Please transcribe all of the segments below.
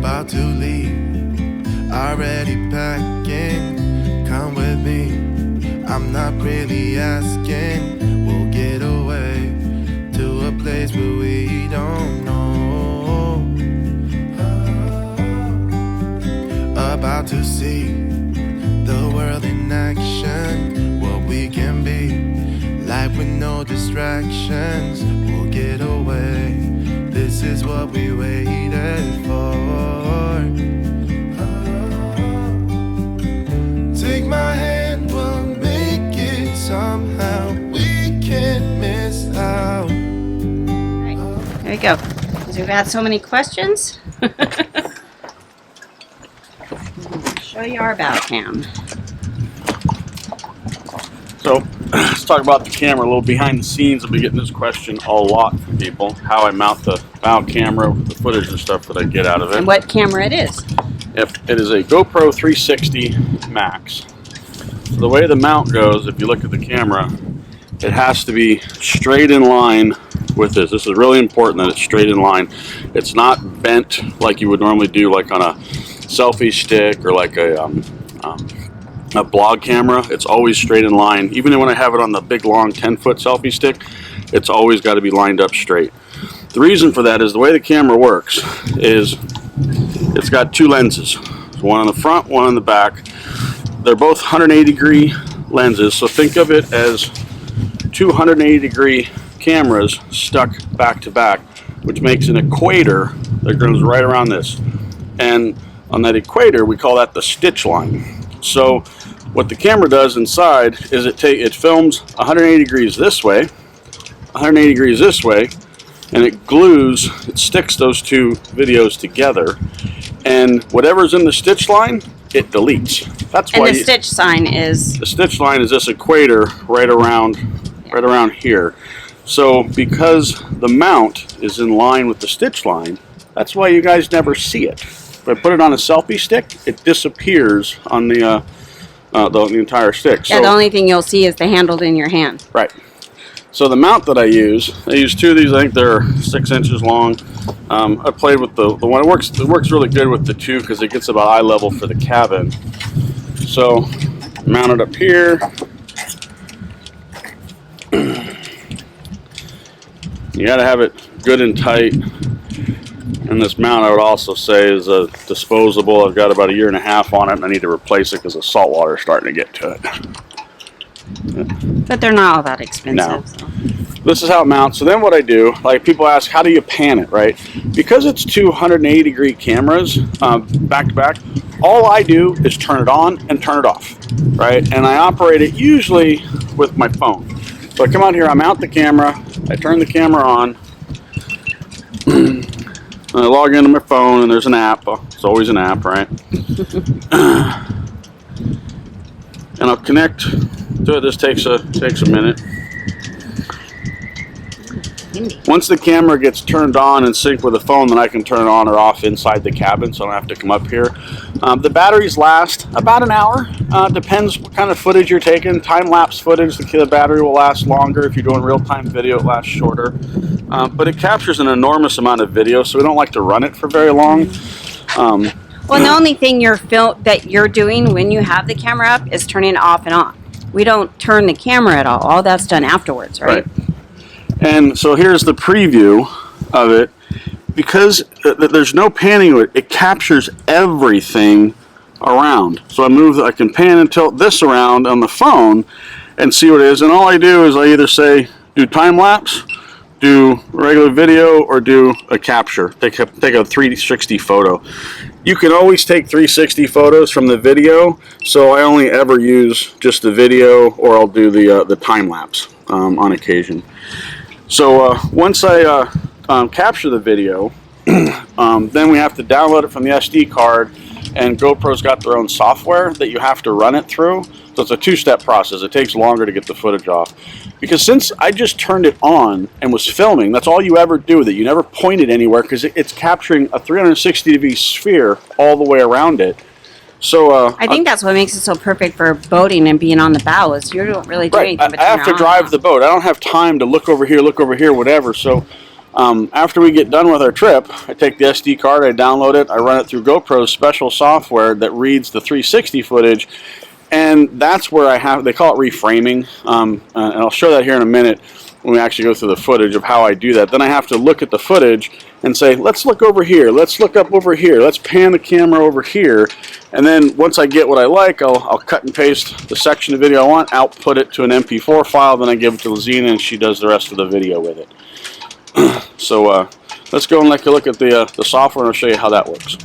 about to leave, already packing. Come with me, I'm not really asking. We'll get away to a place where we don't know. About to see the world in action, what we can be, life with no distractions. We'll get away, this is what we waited for. Take my hand, we'll make it somehow. We can't miss out. Right, there we go. Because we've had so many questions. Show you our bow cam. So let's talk about the camera, a little behind the scenes. I've been getting this question a lot from people, how I mount the bow camera, the footage and stuff that I get out of it. And what camera it is. If it is a GoPro 360 Max. So the way the mount goes, if you look at the camera, it has to be straight in line with this. This is really important that it's straight in line. It's not bent like you would normally do, like on a selfie stick or like a blog camera. It's always straight in line. Even when I have it on the big long 10-foot selfie stick, it's always got to be lined up straight. The reason for that is the way the camera works is it's got two lenses, one on the front, one on the back. They're both 180-degree lenses, so think of it as two 180-degree cameras stuck back to back, which makes an equator that goes right around this. And on that equator, we call that the stitch line. So what the camera does inside is it films 180 degrees this way, 180 degrees this way, and it sticks those two videos together, and whatever's in the stitch line, it deletes. That's why. And the stitch line is? The stitch line is this equator right around here. So because the mount is in line with the stitch line, that's why you guys never see it. If I put it on a selfie stick, it disappears on the entire stick. Yeah, so the only thing you'll see is the handle in your hand. Right. So the mount that I use two of these. I think they're 6 inches long. I played with the one. It works really good with the two because it gets about eye level for the cabin. So mount it up here. You got to have it good and tight. And this mount, I would also say, is a disposable. I've got about 1.5 years on it, and I need to replace it because the salt water is starting to get to it. But they're not all that expensive. No. So. This is how it mounts. So then what I do, like people ask, how do you pan it, right? Because it's two 180-degree cameras back to back, all I do is turn it on and turn it off, right? And I operate it usually with my phone. So I come out here, I mount the camera, I turn the camera on, I log into my phone, and there's an app. It's always an app, right? And I'll connect to it. This takes a minute. Once the camera gets turned on and synced with the phone, then I can turn it on or off inside the cabin, so I don't have to come up here. The batteries last about an hour. Depends what kind of footage you're taking. Time-lapse footage, the battery will last longer. If you're doing real-time video, it lasts shorter. But it captures an enormous amount of video, so we don't like to run it for very long. Well, the only thing that you're doing when you have the camera up is turning it off and on. We don't turn the camera at all. All that's done afterwards, right? And so here's the preview of it. Because there's no panning to it, it captures everything around. So I can pan and tilt this around on the phone and see what it is. And all I do is I either say do time lapse, do regular video, or do a capture. Take a 360 photo. You can always take 360 photos from the video, so I only ever use just the video, or I'll do the time lapse on occasion. So once I capture the video, then we have to download it from the SD card, and GoPro's got their own software that you have to run it through. So it's a two-step process. It takes longer to get the footage off. Because since I just turned it on and was filming, that's all you ever do with it. You never point it anywhere because it's capturing a 360-degree sphere all the way around it. So I think that's what makes it so perfect for boating and being on the bow is you don't really do anything but I have to drive the boat. I don't have time to look over here, whatever. So After we get done with our trip, I take the SD card, I download it, I run it through GoPro's special software that reads the 360 footage, and that's where I have, they call it reframing, and I'll show that here in a minute when we actually go through the footage of how I do that. Then I have to look at the footage and say, let's look over here, let's look up over here, let's pan the camera over here, and then once I get what I like, I'll cut and paste the section of video I want, output it to an MP4 file, then I give it to LaZina and she does the rest of the video with it. So let's go and take a look at the software and I'll show you how that works.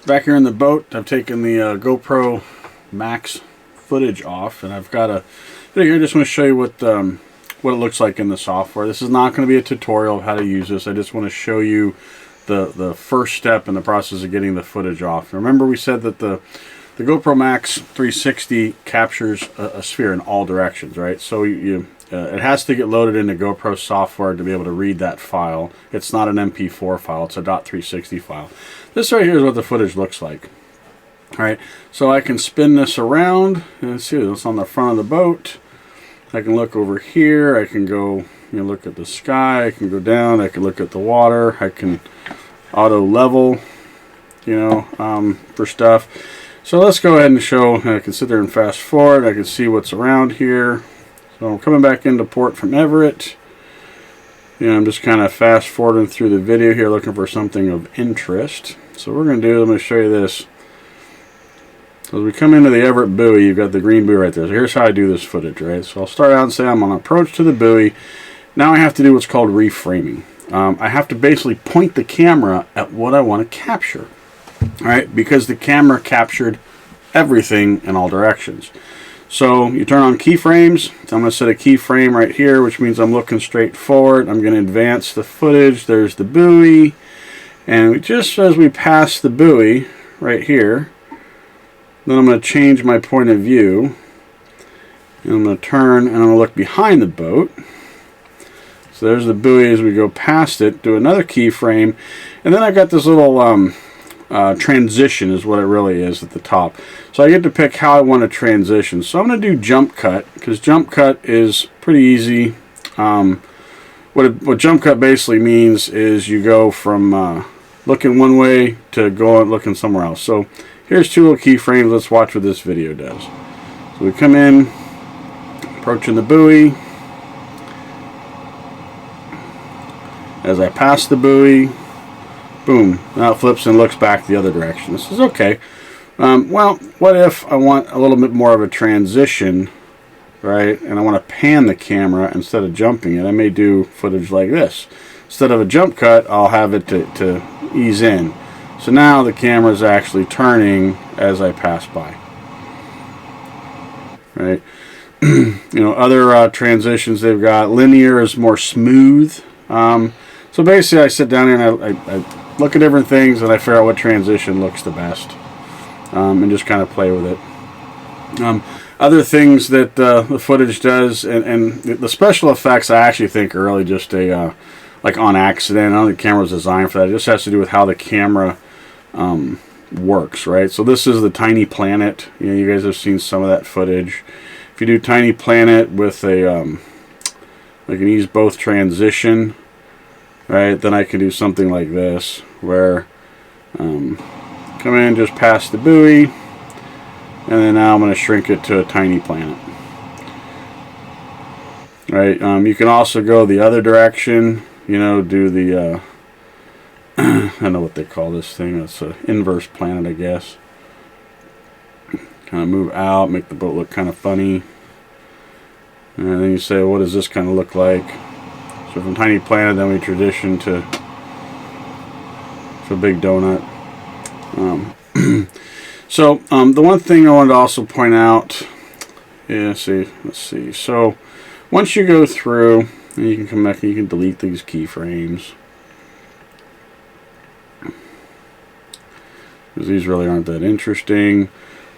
Back here in the boat, I've taken the GoPro Max footage off, and I've got a video here. I just want to show you what it looks like in the software. This is not going to be a tutorial of how to use this. I just want to show you the first step in the process of getting the footage off. Remember, we said that the GoPro Max 360 captures a sphere in all directions, right? So it has to get loaded into GoPro software to be able to read that file. It's not an MP4 file, it's a .360 file. This right here is what the footage looks like. Alright, so I can spin this around and see this on the front of the boat. I can look over here, I can go look at the sky, I can go down, I can look at the water, I can auto level, for stuff. So let's go ahead and show, I can sit there and fast forward, I can see what's around here. So I'm coming back into port from Everett. I'm just kind of fast forwarding through the video here looking for something of interest. So what we're going to do, I'm going to show you this. So as we come into the Everett buoy, you've got the green buoy right there. So here's how I do this footage, right? So I'll start out and say I'm on approach to the buoy. Now I have to do what's called reframing. I have to basically point the camera at what I want to capture. Alright, because the camera captured everything in all directions. So you turn on keyframes. I'm going to set a keyframe right here, which means I'm looking straight forward. I'm going to advance the footage. There's the buoy. And just as we pass the buoy right here, then I'm going to change my point of view. And I'm going to turn and I'm going to look behind the boat. So there's the buoy as we go past it. Do another keyframe. And then I got this little transition is what it really is at the top. So I get to pick how I want to transition. So I'm going to do jump cut because jump cut is pretty easy. What jump cut basically means is you go from looking one way to going looking somewhere else. So here's two little keyframes. Let's watch what this video does. So we come in, approaching the buoy. As I pass the buoy, boom, now it flips and looks back the other direction. This is okay. Well, what if I want a little bit more of a transition, right? And I want to pan the camera instead of jumping it. I may do footage like this. Instead of a jump cut, I'll have it to ease in. So now the camera is actually turning as I pass by. Right? Other transitions they've got. Linear is more smooth. So basically I sit down here and I look at different things and I figure out what transition looks the best. And just kind of play with it. Other things that the footage does, and the special effects I actually think are really just like on accident. I don't think the camera was designed for that. It just has to do with how the camera works, right? So this is the Tiny Planet. You guys have seen some of that footage. If you do Tiny Planet with a, I can use both transition, right? Then I can do something like this, where come in just past the buoy, and then now I'm going to shrink it to a tiny planet. Right? You can also go the other direction. Do the I don't know what they call this thing. It's an inverse planet, I guess. Kind of move out, make the boat look kind of funny, and then you say, what does this kind of look like? So from tiny planet, then we transition to a big donut. So the one thing I wanted to also point out is, let's see. So once you go through, and you can come back and you can delete these keyframes, because these really aren't that interesting.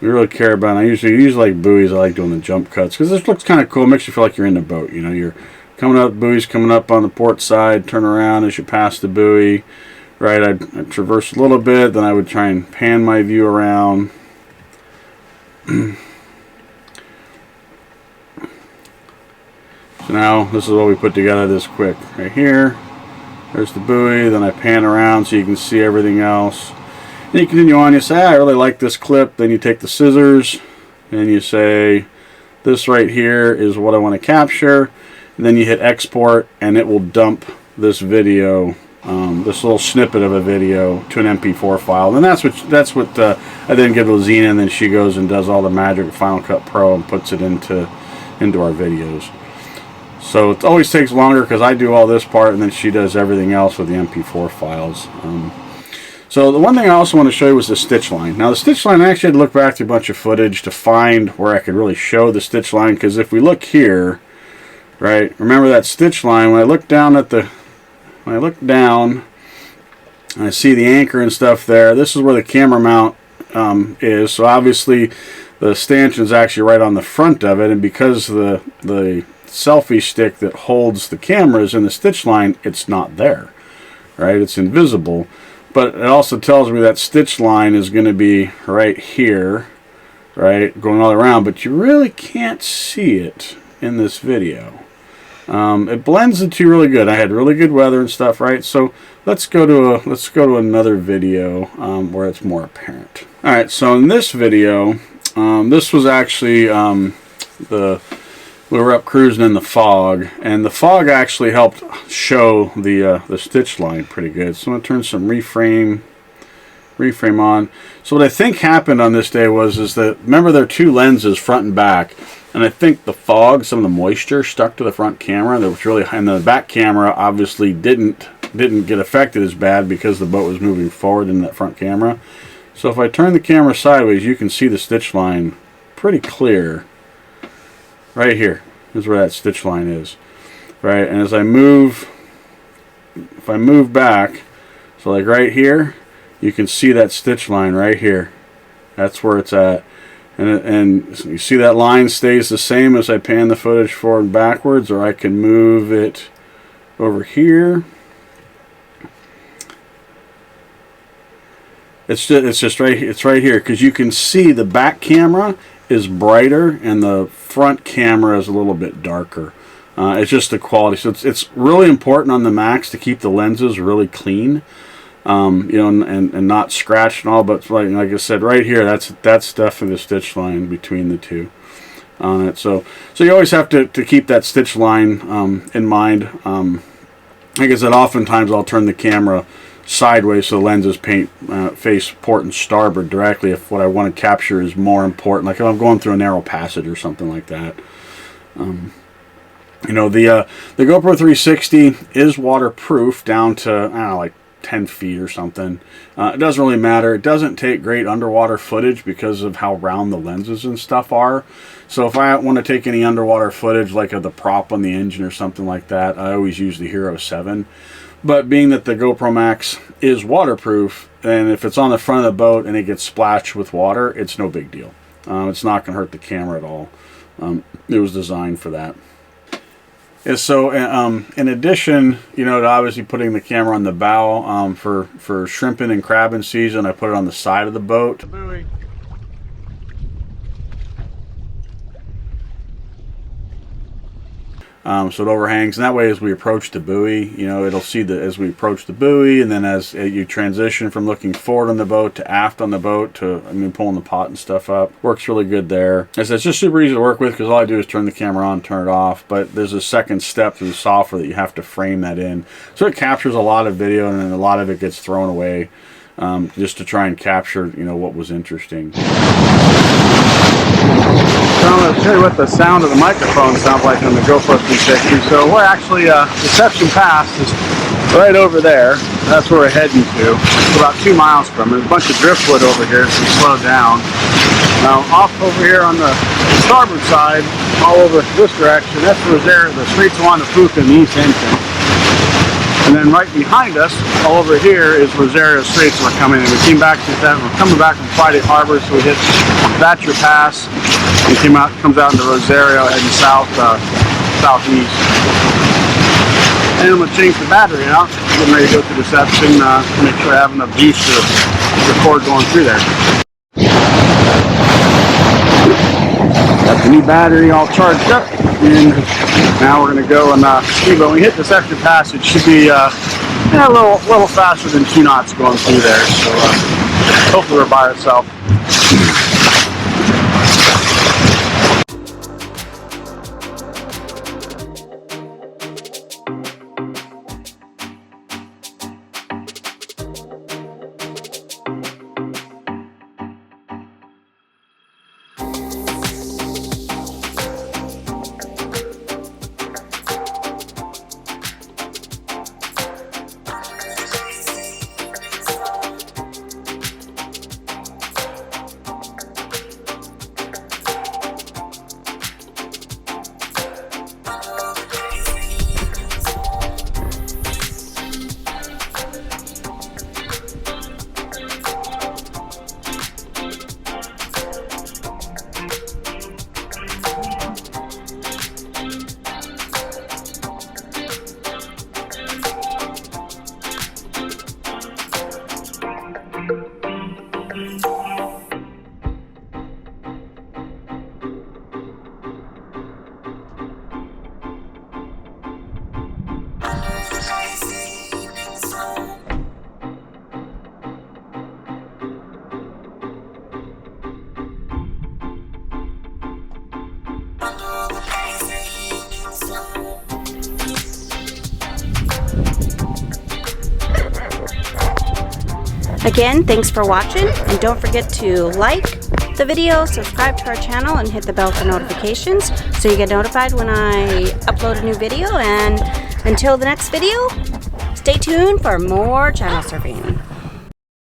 We really care about. I usually like buoys. I like doing the jump cuts because this looks kind of cool. It makes you feel like you're in the boat. You're coming up, buoy's coming up on the port side. Turn around as you pass the buoy. Right, I'd traverse a little bit, then I would try and pan my view around. So now this is what we put together this quick. Right here, there's the buoy, then I pan around so you can see everything else. And you continue on, you say, I really like this clip, then you take the scissors and you say, this right here is what I want to capture, and then you hit export and it will dump this video, this little snippet of a video, to an MP4 file. And that's what I then give to LaZina, and then she goes and does all the magic with Final Cut Pro and puts it into our videos. So it always takes longer because I do all this part and then she does everything else with the MP4 files. So the one thing I also want to show you was the stitch line. Now the stitch line, I actually had to look back through a bunch of footage to find where I could really show the stitch line, because if we look here, right, remember that stitch line, when I look down and I see the anchor and stuff there, this is where the camera mount is. So obviously the stanchion is actually right on the front of it, and because the selfie stick that holds the camera is in the stitch line, it's not there, right? It's invisible. But it also tells me that stitch line is going to be right here, right, going all around, but you really can't see it in this video. It blends the two really good. I had really good weather and stuff, right? So let's go to another video where it's more apparent. All right, so in this video, this was actually we were up cruising in the fog, and the fog actually helped show the stitch line pretty good. So I'm going to turn some reframe on. So what I think happened on this day is that, remember, there are two lenses, front and back, and I think the fog, some of the moisture stuck to the front camera. That was really, and the back camera obviously didn't get affected as bad because the boat was moving forward in that front camera. So if I turn the camera sideways, you can see the stitch line pretty clear. Right here is where that stitch line is, right? And as I move, if I move back, so like right here, you can see that stitch line right here. That's where it's at. And you see that line stays the same as I pan the footage forward and backwards, or I can move it over here. It's right here, because you can see the back camera is brighter and the front camera is a little bit darker. It's just the quality. So it's really important on the Max to keep the lenses really clean, you know, and not scratched and all. But like I said, right here, that's definitely the stitch line between the two on it. So you always have to keep that stitch line in mind. Like I said, oftentimes I'll turn the camera sideways so the lenses face port and starboard directly if what I want to capture is more important, like if I'm going through a narrow passage or something like that. You know, the GoPro 360 is waterproof down to, I don't know, like 10 feet or something. It doesn't really matter. It doesn't take great underwater footage because of how round the lenses and stuff are. So if I want to take any underwater footage, like of the prop on the engine or something like that, I always use the Hero 7. But being that the GoPro Max is waterproof, and if it's on the front of the boat and it gets splashed with water, it's no big deal. It's not going to hurt the camera at all. It was designed for that. Yeah, so in addition, you know, to obviously putting the camera on the bow for shrimping and crabbing season, I put it on the side of the boat. Buoy. So it overhangs, and that way as we approach the buoy, you know, it'll see as we approach the buoy, and then as you transition from looking forward on the boat to aft on the boat to, I mean, pulling the pot and stuff up, works really good there. It's just super easy to work with because all I do is turn the camera on, turn it off, but there's a second step through the software that you have to frame that in. So it captures a lot of video, and then a lot of it gets thrown away just to try and capture, you know, what was interesting. So I'm going to show you what the sound of the microphone sounds like on the GoPro 360. So we're actually, Reception Pass is right over there. That's where we're heading to. It's about 2 miles from it. There's a bunch of driftwood over here, so we slow down. Now off over here on the starboard side, all over this direction, that's Rosario, the Straits of Juan de Fuca in the east entrance. And then right behind us, all over here, is Rosario Straits. We're coming in. We came back to that. We're coming back from Friday Harbor, so we hit Thatcher Pass. We comes out into Rosario, heading southeast. And I'm gonna change the battery out. Getting ready to go to reception, make sure I have enough juice to record going through there. Got the new battery all charged up, and now we're gonna go and see. But when we hit this extra passage, should be a little faster than 2 knots going through there. So hopefully we're by ourselves. Again, thanks for watching, and don't forget to like the video, subscribe to our channel, and hit the bell for notifications so you get notified when I upload a new video. And until the next video, stay tuned for more channel surfing.